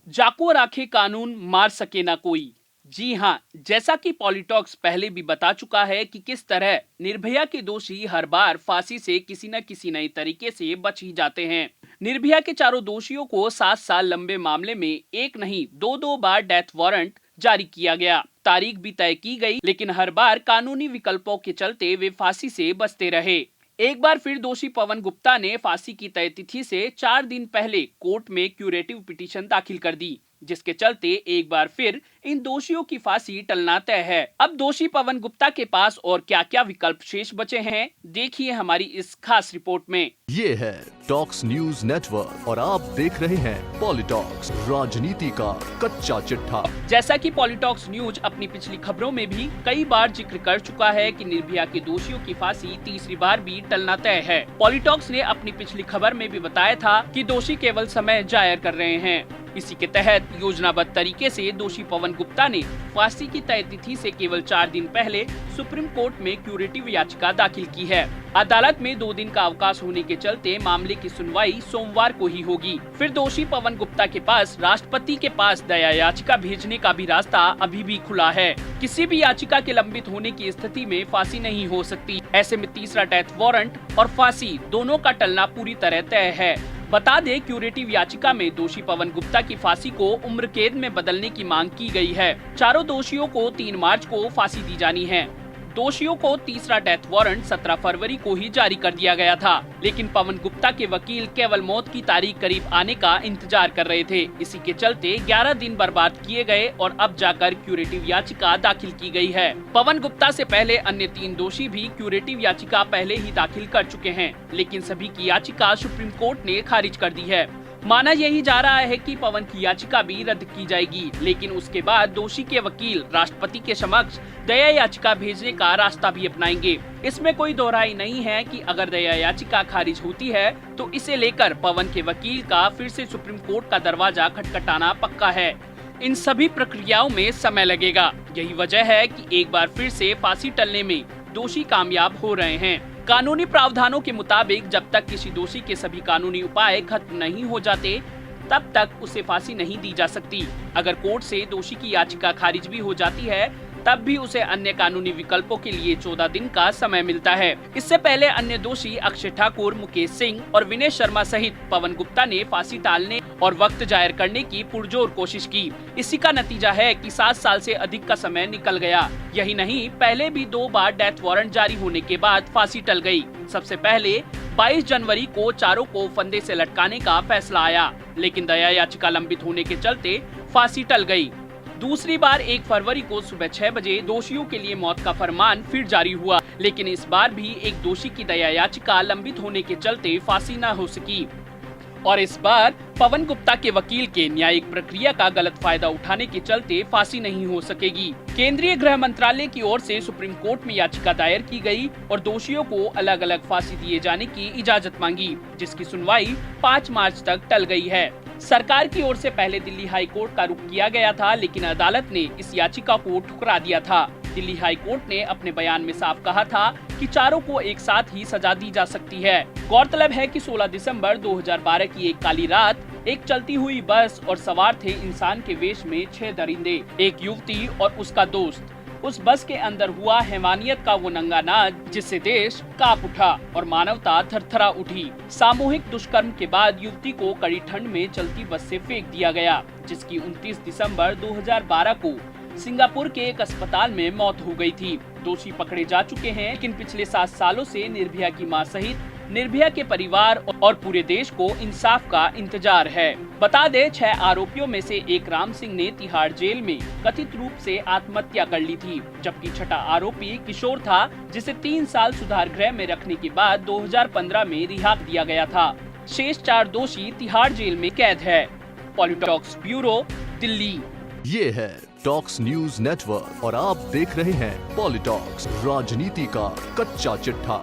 जाको राखे कानून, मार सके ना कोई। जी हाँ, जैसा कि पॉलिटॉक्स पहले भी बता चुका है कि किस तरह निर्भया के दोषी हर बार फांसी से किसी न किसी नए तरीके से बच ही जाते हैं। निर्भया के चारों दोषियों को 7 साल लंबे मामले में एक नहीं दो दो बार डेथ वारंट जारी किया गया, तारीख भी तय की गई, लेकिन हर बार कानूनी विकल्पों के चलते वे फांसी से बचते रहे। एक बार फिर दोषी पवन गुप्ता ने फांसी की तय तिथि से 4 दिन पहले कोर्ट में क्यूरेटिव पिटीशन दाखिल कर दी, जिसके चलते एक बार फिर इन दोषियों की फांसी टलना तय है। अब दोषी पवन गुप्ता के पास और क्या क्या विकल्प शेष बचे हैं, देखिए हमारी इस खास रिपोर्ट में। ये है टॉक्स न्यूज नेटवर्क और आप देख रहे हैं पॉलिटॉक्स, राजनीति का कच्चा चिट्ठा। जैसा कि पॉलिटॉक्स न्यूज अपनी पिछली खबरों में भी कई बार जिक्र कर चुका है कि निर्भया के दोषियों की फांसी तीसरी बार भी टलना तय है। पॉलिटॉक्स ने अपनी पिछली खबर में भी बताया था कि दोषी केवल समय जाहिर कर रहे हैं। इसी के तहत योजनाबद्ध तरीके से दोषी पवन गुप्ता ने फांसी की तय तिथि से केवल 4 दिन पहले सुप्रीम कोर्ट में क्यूरेटिव याचिका दाखिल की है। अदालत में 2 दिन का अवकाश होने के चलते मामले की सुनवाई सोमवार को ही होगी। फिर दोषी पवन गुप्ता के पास राष्ट्रपति के पास दया याचिका भेजने का भी रास्ता अभी भी खुला है। किसी भी याचिका के लंबित होने की स्थिति में फांसी नहीं हो सकती। ऐसे में तीसरा डेथ वारंट और फांसी दोनों का टलना पूरी तरह तय है। बता दें, क्यूरेटिव याचिका में दोषी पवन गुप्ता की फांसी को उम्र कैद में बदलने की मांग की गई है। चारों दोषियों को 3 मार्च को फांसी दी जानी है। दोषियों को तीसरा डेथ वारंट 17 फरवरी को ही जारी कर दिया गया था, लेकिन पवन गुप्ता के वकील केवल मौत की तारीख करीब आने का इंतजार कर रहे थे। इसी के चलते 11 दिन बर्बाद किए गए और अब जाकर क्यूरेटिव याचिका दाखिल की गई है। पवन गुप्ता से पहले अन्य 3 दोषी भी क्यूरेटिव याचिका पहले ही दाखिल कर चुके हैं, लेकिन सभी की याचिका सुप्रीम कोर्ट ने खारिज कर दी है। माना यही जा रहा है कि पवन की याचिका भी रद्द की जाएगी, लेकिन उसके बाद दोषी के वकील राष्ट्रपति के समक्ष दया याचिका भेजने का रास्ता भी अपनाएंगे। इसमें कोई दोहराई नहीं है कि अगर दया याचिका खारिज होती है तो इसे लेकर पवन के वकील का फिर से सुप्रीम कोर्ट का दरवाजा खटखटाना पक्का है। इन सभी प्रक्रियाओं में समय लगेगा। यही वजह है कि एक बार फिर से फांसी टलने में दोषी कामयाब हो रहे हैं। कानूनी प्रावधानों के मुताबिक जब तक किसी दोषी के सभी कानूनी उपाय खत्म नहीं हो जाते, तब तक उसे फांसी नहीं दी जा सकती। अगर कोर्ट से दोषी की याचिका खारिज भी हो जाती है, तब भी उसे अन्य कानूनी विकल्पों के लिए 14 दिन का समय मिलता है। इससे पहले अन्य दोषी अक्षय ठाकुर, मुकेश सिंह और विनय शर्मा सहित पवन गुप्ता ने फांसी टालने और वक्त जाहिर करने की पुरजोर कोशिश की। इसी का नतीजा है कि 7 साल से अधिक का समय निकल गया। यही नहीं, पहले भी 2 बार डेथ वारंट जारी होने के बाद फांसी टल गई। सबसे पहले 22 जनवरी को चारों को फंदे से लटकाने का फैसला आया, लेकिन दया याचिका लंबित होने के चलते फांसी टल गई। दूसरी बार 1 फरवरी को सुबह 6 बजे दोषियों के लिए मौत का फरमान फिर जारी हुआ, लेकिन इस बार भी एक दोषी की दया याचिका लंबित होने के चलते फांसी न हो सकी। और इस बार पवन गुप्ता के वकील के न्यायिक प्रक्रिया का गलत फायदा उठाने के चलते फांसी नहीं हो सकेगी। केंद्रीय गृह मंत्रालय की ओर से सुप्रीम कोर्ट में याचिका दायर की गई और दोषियों को अलग अलग फांसी दिए जाने की इजाजत मांगी, जिसकी सुनवाई 5 मार्च तक टल गई है। सरकार की ओर से पहले दिल्ली हाई कोर्ट का रुख किया गया था, लेकिन अदालत ने इस याचिका को ठुकरा दिया था। दिल्ली हाई कोर्ट ने अपने बयान में साफ कहा था कि चारों को एक साथ ही सजा दी जा सकती है। गौरतलब है कि 16 दिसंबर 2012 की एक काली रात एक चलती हुई बस और सवार थे इंसान के वेश में 6 दरिंदे, एक युवती और उसका दोस्त। उस बस के अंदर हुआ हैवानियत का वो नंगा नाच जिससे देश कांप उठा और मानवता थरथरा उठी। सामूहिक दुष्कर्म के बाद युवती को कड़ी ठंड में चलती बस से फेंक दिया गया, जिसकी 29 दिसंबर 2012 को सिंगापुर के एक अस्पताल में मौत हो गई थी। दोषी पकड़े जा चुके हैं, लेकिन पिछले 7 सालों से निर्भया की मां सहित निर्भया के परिवार और पूरे देश को इंसाफ का इंतजार है। बता दें, 6 आरोपियों में से एक राम सिंह ने तिहाड़ जेल में कथित रूप से आत्महत्या कर ली थी, जबकि छठा आरोपी किशोर था, जिसे 3 साल सुधार गृह में रखने के बाद 2015 में रिहा दिया गया था। शेष 4 दोषी तिहाड़ जेल में कैद है। पॉलिटॉक्स ब्यूरो, दिल्ली। ये है टॉक्स न्यूज नेटवर्क और आप देख रहे हैं पॉलिटॉक्स, राजनीति का कच्चा चिट्ठा।